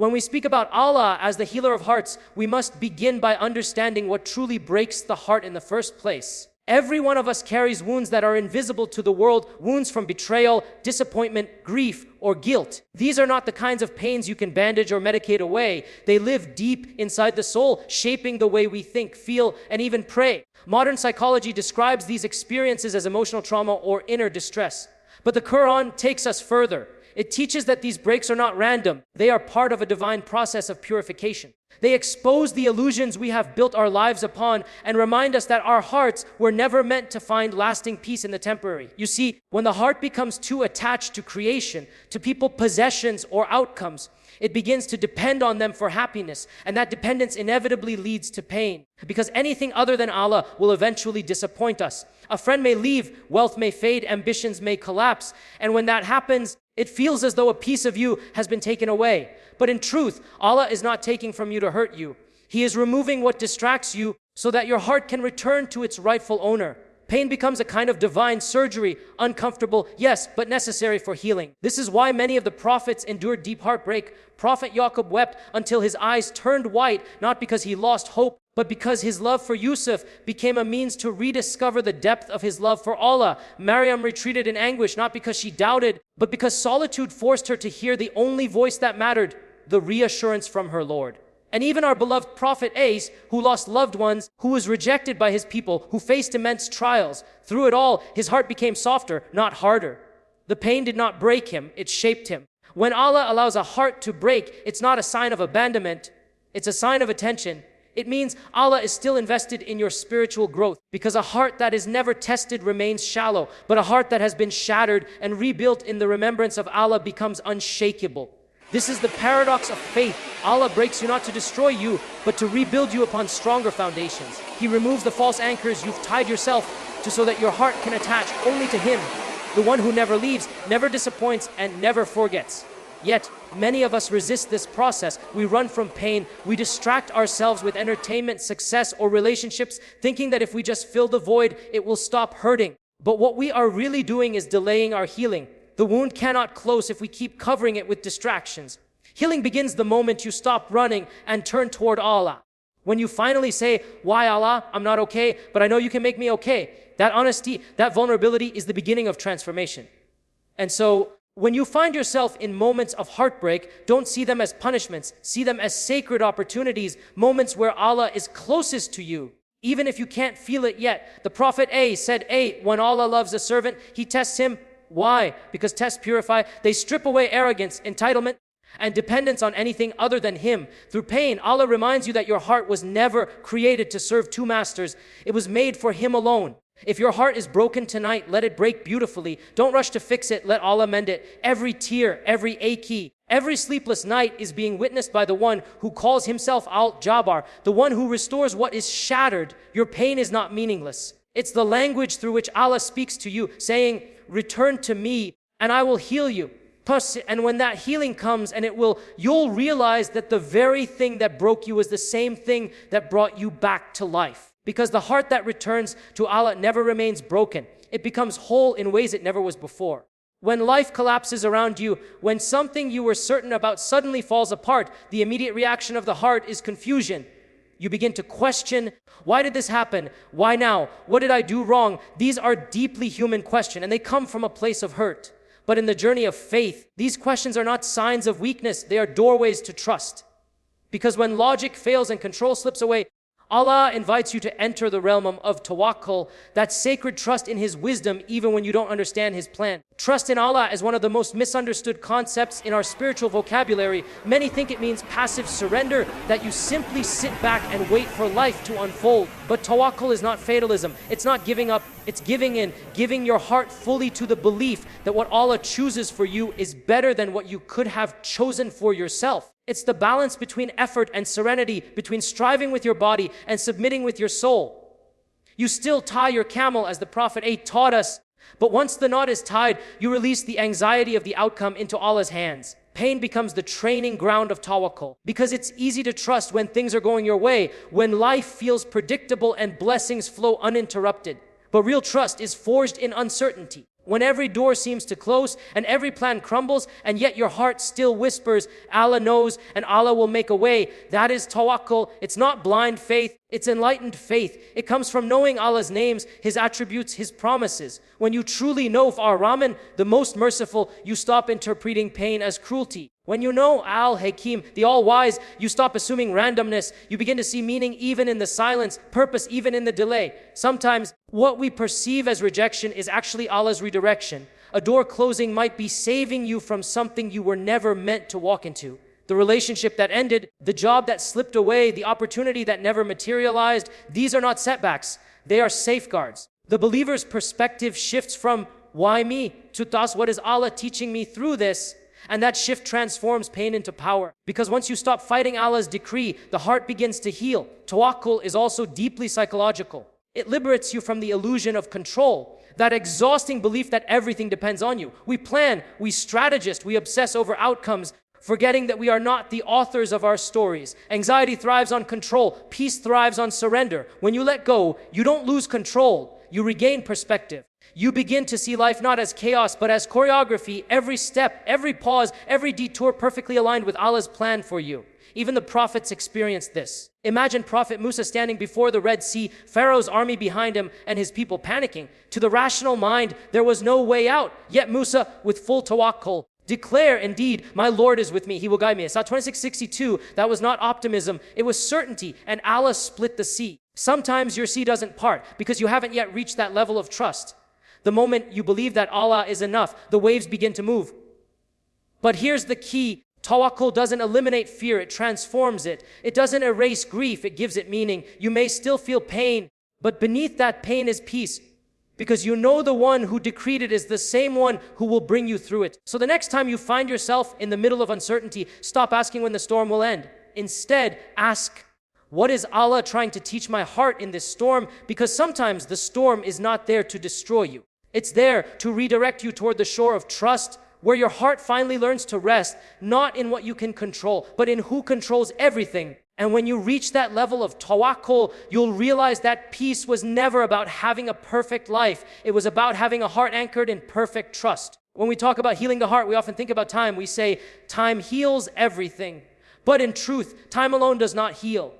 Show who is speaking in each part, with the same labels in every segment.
Speaker 1: When we speak about Allah as the healer of hearts, we must begin by understanding what truly breaks the heart in the first place. Every one of us carries wounds that are invisible to the world, wounds from betrayal, disappointment, grief, or guilt. These are not the kinds of pains you can bandage or medicate away. They live deep inside the soul, shaping the way we think, feel, and even pray. Modern psychology describes these experiences as emotional trauma or inner distress. But the Quran takes us further. It teaches that these breaks are not random. They are part of a divine process of purification. They expose the illusions we have built our lives upon and remind us that our hearts were never meant to find lasting peace in the temporary. You see, when the heart becomes too attached to creation, to people, possessions, or outcomes, it begins to depend on them for happiness, and that dependence inevitably leads to pain, because anything other than Allah will eventually disappoint us. A friend may leave, wealth may fade, ambitions may collapse, and when that happens, it feels as though a piece of you has been taken away. But in truth, Allah is not taking from you to hurt you. He is removing what distracts you so that your heart can return to its rightful owner. Pain becomes a kind of divine surgery, uncomfortable, yes, but necessary for healing. This is why many of the prophets endured deep heartbreak. Prophet Yaqub wept until his eyes turned white, not because he lost hope, but because his love for Yusuf became a means to rediscover the depth of his love for Allah. Maryam retreated in anguish, not because she doubted, but because solitude forced her to hear the only voice that mattered, the reassurance from her Lord. And even our beloved Prophet Ais, who lost loved ones, who was rejected by his people, who faced immense trials, through it all, his heart became softer, not harder. The pain did not break him, it shaped him. When Allah allows a heart to break, it's not a sign of abandonment, it's a sign of attention. It means Allah is still invested in your spiritual growth, because a heart that is never tested remains shallow, but a heart that has been shattered and rebuilt in the remembrance of Allah becomes unshakable. This is the paradox of faith. Allah breaks you not to destroy you, but to rebuild you upon stronger foundations. He removes the false anchors you've tied yourself to so that your heart can attach only to Him, the one who never leaves, never disappoints, and never forgets. Yet, many of us resist this process. We run from pain. We distract ourselves with entertainment, success, or relationships, thinking that if we just fill the void, it will stop hurting. But what we are really doing is delaying our healing. The wound cannot close if we keep covering it with distractions. Healing begins the moment you stop running and turn toward Allah. When you finally say, "Why Allah? I'm not okay, but I know you can make me okay." That honesty, that vulnerability is the beginning of transformation. And so, when you find yourself in moments of heartbreak, don't see them as punishments. See them as sacred opportunities, moments where Allah is closest to you, even if you can't feel it yet. The Prophet said, when Allah loves a servant, He tests him. Why? Because tests purify. They strip away arrogance, entitlement, and dependence on anything other than Him. Through pain, Allah reminds you that your heart was never created to serve two masters. It was made for Him alone. If your heart is broken tonight, let it break beautifully. Don't rush to fix it, let Allah mend it. Every tear, every ache, every sleepless night is being witnessed by the one who calls Himself Al-Jabbar, the one who restores what is shattered. Your pain is not meaningless. It's the language through which Allah speaks to you, saying, "Return to me, and I will heal you." And when that healing comes, you'll realize that the very thing that broke you is the same thing that brought you back to life. Because the heart that returns to Allah never remains broken. It becomes whole in ways it never was before. When life collapses around you, when something you were certain about suddenly falls apart, the immediate reaction of the heart is confusion. You begin to question, why did this happen? Why now? What did I do wrong? These are deeply human questions, and they come from a place of hurt. But in the journey of faith, these questions are not signs of weakness. They are doorways to trust. Because when logic fails and control slips away, Allah invites you to enter the realm of Tawakkul, that sacred trust in His wisdom even when you don't understand His plan. Trust in Allah is one of the most misunderstood concepts in our spiritual vocabulary. Many think it means passive surrender, that you simply sit back and wait for life to unfold. But Tawakkul is not fatalism. It's not giving up. It's giving in, giving your heart fully to the belief that what Allah chooses for you is better than what you could have chosen for yourself. It's the balance between effort and serenity, between striving with your body and submitting with your soul. You still tie your camel, as the Prophet taught us, but once the knot is tied, you release the anxiety of the outcome into Allah's hands. Pain becomes the training ground of tawakkul, because it's easy to trust when things are going your way, when life feels predictable and blessings flow uninterrupted. But real trust is forged in uncertainty. When every door seems to close and every plan crumbles, and yet your heart still whispers, Allah knows and Allah will make a way. That is tawakkul. It's not blind faith, it's enlightened faith. It comes from knowing Allah's names, His attributes, His promises. When you truly know Ar-Rahman, the most merciful, you stop interpreting pain as cruelty. When you know Al-Hakim, the all-wise, you stop assuming randomness. You begin to see meaning even in the silence, purpose even in the delay. Sometimes what we perceive as rejection is actually Allah's redirection. A door closing might be saving you from something you were never meant to walk into. The relationship that ended, the job that slipped away, the opportunity that never materialized, these are not setbacks. They are safeguards. The believer's perspective shifts from why me to thus what is Allah teaching me through this? And that shift transforms pain into power. Because once you stop fighting Allah's decree, the heart begins to heal. Tawakkul is also deeply psychological. It liberates you from the illusion of control, that exhausting belief that everything depends on you. We plan, we strategize, we obsess over outcomes, forgetting that we are not the authors of our stories. Anxiety thrives on control. Peace thrives on surrender. When you let go, you don't lose control. You regain perspective. You begin to see life not as chaos, but as choreography. Every step, every pause, every detour perfectly aligned with Allah's plan for you. Even the prophets experienced this. Imagine Prophet Musa standing before the Red Sea, Pharaoh's army behind him, and his people panicking. To the rational mind, there was no way out. Yet Musa, with full tawakkul, declare, indeed, my Lord is with me. He will guide me. Surah 26:62, that was not optimism. It was certainty, and Allah split the sea. Sometimes your sea doesn't part because you haven't yet reached that level of trust. The moment you believe that Allah is enough, the waves begin to move. But here's the key. Tawakkul doesn't eliminate fear, it transforms it. It doesn't erase grief, it gives it meaning. You may still feel pain, but beneath that pain is peace. Because you know the one who decreed it is the same one who will bring you through it. So the next time you find yourself in the middle of uncertainty, stop asking when the storm will end. Instead, ask, what is Allah trying to teach my heart in this storm? Because sometimes the storm is not there to destroy you. It's there to redirect you toward the shore of trust, where your heart finally learns to rest, not in what you can control, but in who controls everything. And when you reach that level of tawakkul, you'll realize that peace was never about having a perfect life. It was about having a heart anchored in perfect trust. When we talk about healing the heart, we often think about time. We say, time heals everything. But in truth, time alone does not heal.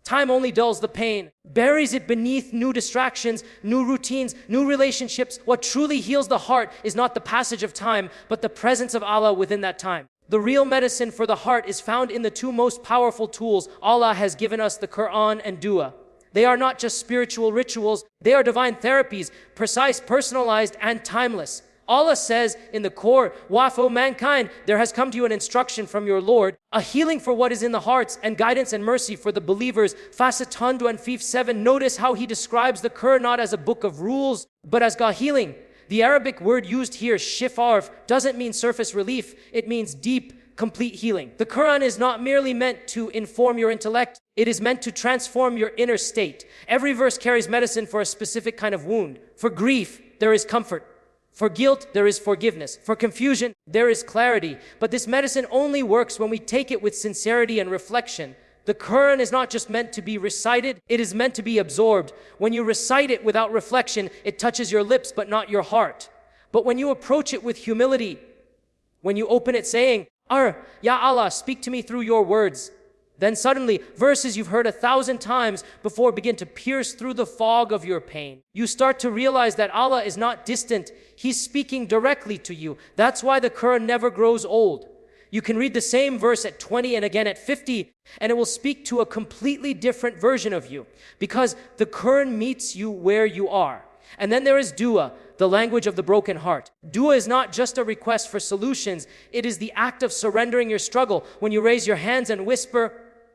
Speaker 1: Time only dulls the pain, buries it beneath new distractions, new routines, new relationships. What truly heals the heart is not the passage of time, but the presence of Allah within that time. The real medicine for the heart is found in the two most powerful tools Allah has given us, the Quran and Dua. They are not just spiritual rituals, they are divine therapies, precise, personalized, and timeless. Allah says in the core, "Wafo mankind, there has come to you an instruction from your Lord, a healing for what is in the hearts and guidance and mercy for the believers." Fasatandu and Fif 7, notice how he describes the Quran not as a book of rules, but as God healing. The Arabic word used here, shifarf, doesn't mean surface relief, it means deep, complete healing. The Quran is not merely meant to inform your intellect, it is meant to transform your inner state. Every verse carries medicine for a specific kind of wound. For grief, there is comfort. For guilt, there is forgiveness. For confusion, there is clarity. But this medicine only works when we take it with sincerity and reflection. The Quran is not just meant to be recited, it is meant to be absorbed. When you recite it without reflection, it touches your lips but not your heart. But when you approach it with humility, when you open it saying, Ya Allah, speak to me through your words, then suddenly, verses you've heard 1,000 times before begin to pierce through the fog of your pain. You start to realize that Allah is not distant. He's speaking directly to you. That's why the Quran never grows old. You can read the same verse at 20 and again at 50, and it will speak to a completely different version of you, because the Quran meets you where you are. And then there is dua, the language of the broken heart. Dua is not just a request for solutions. It is the act of surrendering your struggle. When you raise your hands and whisper,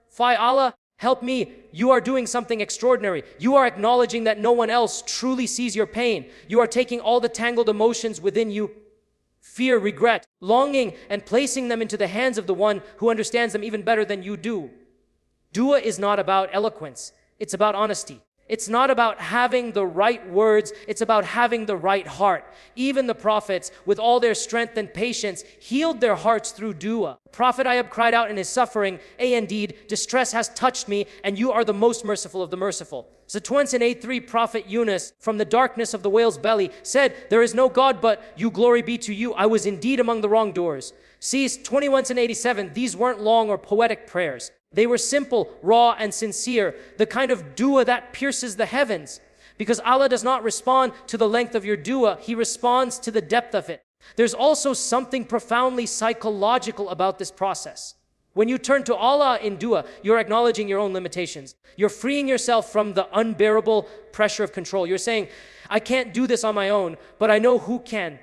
Speaker 1: "Fi Allah, help me," you are doing something extraordinary. You are acknowledging that no one else truly sees your pain. You are taking all the tangled emotions within you, fear, regret, longing, and placing them into the hands of the one who understands them even better than you do. Dua is not about eloquence. It's about honesty. It's not about having the right words, it's about having the right heart. Even the prophets, with all their strength and patience, healed their hearts through dua. Prophet Ayub cried out in his suffering, indeed, distress has touched me, and you are the most merciful of the merciful. So 2:8:3, Prophet Yunus, from the darkness of the whale's belly, said, there is no God but you, glory be to you. I was indeed among the wrongdoers. See, 21:87, these weren't long or poetic prayers. They were simple, raw, and sincere, the kind of dua that pierces the heavens. Because Allah does not respond to the length of your dua, He responds to the depth of it. There's also something profoundly psychological about this process. When you turn to Allah in dua, you're acknowledging your own limitations. You're freeing yourself from the unbearable pressure of control. You're saying, I can't do this on my own, but I know who can.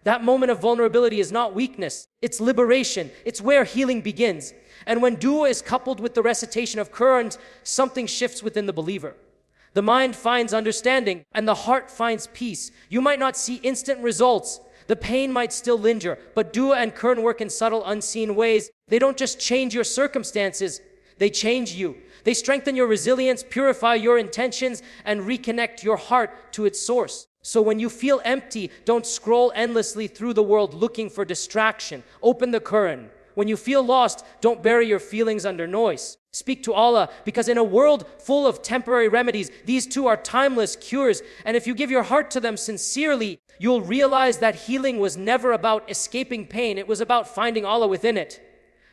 Speaker 1: That moment of vulnerability is not weakness, it's liberation. It's where healing begins. And when dua is coupled with the recitation of Quran, something shifts within the believer. The mind finds understanding and the heart finds peace. You might not see instant results. The pain might still linger, but dua and Quran work in subtle, unseen ways. They don't just change your circumstances, they change you. They strengthen your resilience, purify your intentions, and reconnect your heart to its source. So when you feel empty, don't scroll endlessly through the world looking for distraction. Open the Quran. When you feel lost, don't bury your feelings under noise. Speak to Allah, because in a world full of temporary remedies, these two are timeless cures. And if you give your heart to them sincerely, you'll realize that healing was never about escaping pain. It was about finding Allah within it.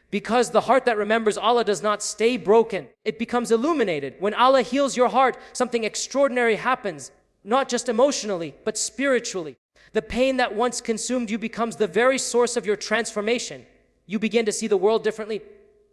Speaker 1: Because the heart that remembers Allah does not stay broken. It becomes illuminated. When Allah heals your heart, something extraordinary happens. Not just emotionally, but spiritually. The pain that once consumed you becomes the very source of your transformation. You begin to see the world differently.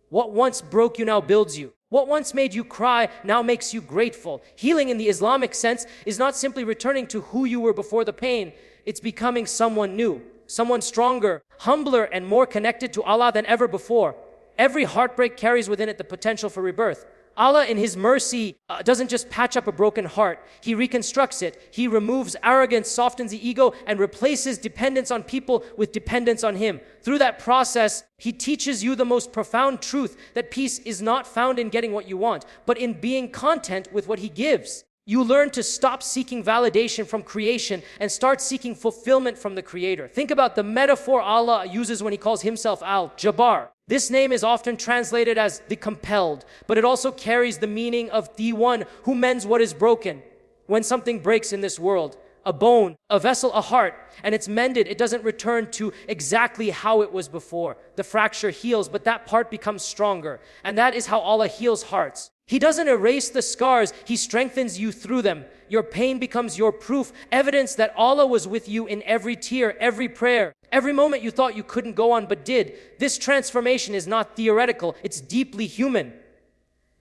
Speaker 1: What once broke you now builds you. What once made you cry now makes you grateful. Healing in the Islamic sense is not simply returning to who you were before the pain. It's becoming someone new, someone stronger, humbler, and more connected to Allah than ever before. Every heartbreak carries within it the potential for rebirth. Allah in His mercy doesn't just patch up a broken heart. He reconstructs it. He removes arrogance, softens the ego, and replaces dependence on people with dependence on Him. Through that process, He teaches you the most profound truth, that peace is not found in getting what you want, but in being content with what He gives. You learn to stop seeking validation from creation and start seeking fulfillment from the Creator. Think about the metaphor Allah uses when He calls Himself Al-Jabbar. This name is often translated as the compelled, but it also carries the meaning of the one who mends what is broken. When something breaks in this world, a bone, a vessel, a heart, and it's mended, it doesn't return to exactly how it was before. The fracture heals, but that part becomes stronger. And that is how Allah heals hearts. He doesn't erase the scars, He strengthens you through them. Your pain becomes your proof, evidence that Allah was with you in every tear, every prayer, every moment you thought you couldn't go on but did. This transformation is not theoretical, it's deeply human.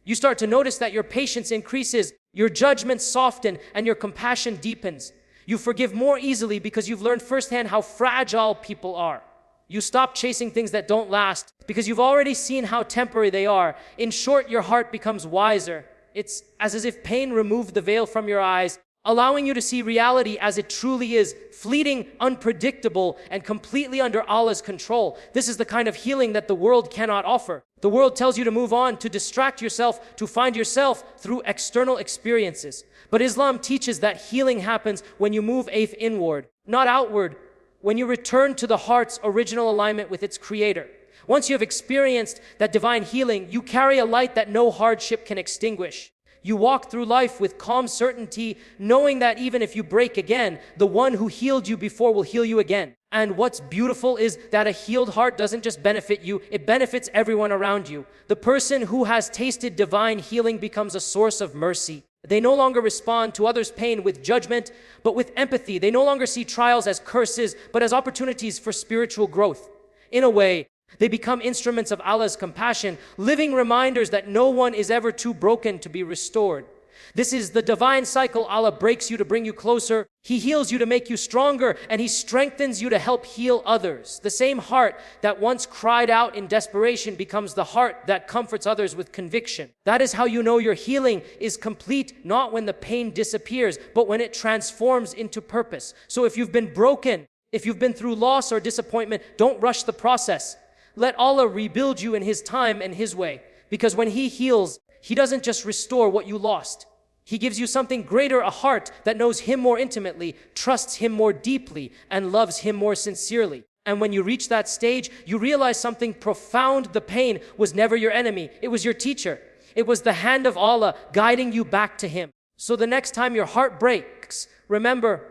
Speaker 1: You start to notice that your patience increases, your judgment softens, and your compassion deepens. You forgive more easily because you've learned firsthand how fragile people are. You stop chasing things that don't last because you've already seen how temporary they are. In short, your heart becomes wiser. It's as if pain removed the veil from your eyes, allowing you to see reality as it truly is, fleeting, unpredictable, and completely under Allah's control. This is the kind of healing that the world cannot offer. The world tells you to move on, to distract yourself, to find yourself through external experiences. But Islam teaches that healing happens when you move faith inward, not outward, when you return to the heart's original alignment with its Creator. Once you have experienced that divine healing, you carry a light that no hardship can extinguish. You walk through life with calm certainty, knowing that even if you break again, the one who healed you before will heal you again. And what's beautiful is that a healed heart doesn't just benefit you, it benefits everyone around you. The person who has tasted divine healing becomes a source of mercy. They no longer respond to others' pain with judgment, but with empathy. They no longer see trials as curses, but as opportunities for spiritual growth. In a way, they become instruments of Allah's compassion, living reminders that no one is ever too broken to be restored. This is the divine cycle. Allah breaks you to bring you closer. He heals you to make you stronger, and He strengthens you to help heal others. The same heart that once cried out in desperation becomes the heart that comforts others with conviction. That is how you know your healing is complete, not when the pain disappears, but when it transforms into purpose. So if you've been broken, if you've been through loss or disappointment, don't rush the process. Let Allah rebuild you in His time and His way. Because when He heals, He doesn't just restore what you lost. He gives you something greater, a heart that knows Him more intimately, trusts Him more deeply, and loves Him more sincerely. And when you reach that stage, you realize something profound. The pain was never your enemy. It was your teacher. It was the hand of Allah guiding you back to Him. So the next time your heart breaks, remember,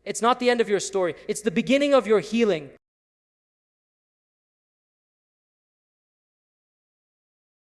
Speaker 1: it's not the end of your story. It's the beginning of your healing.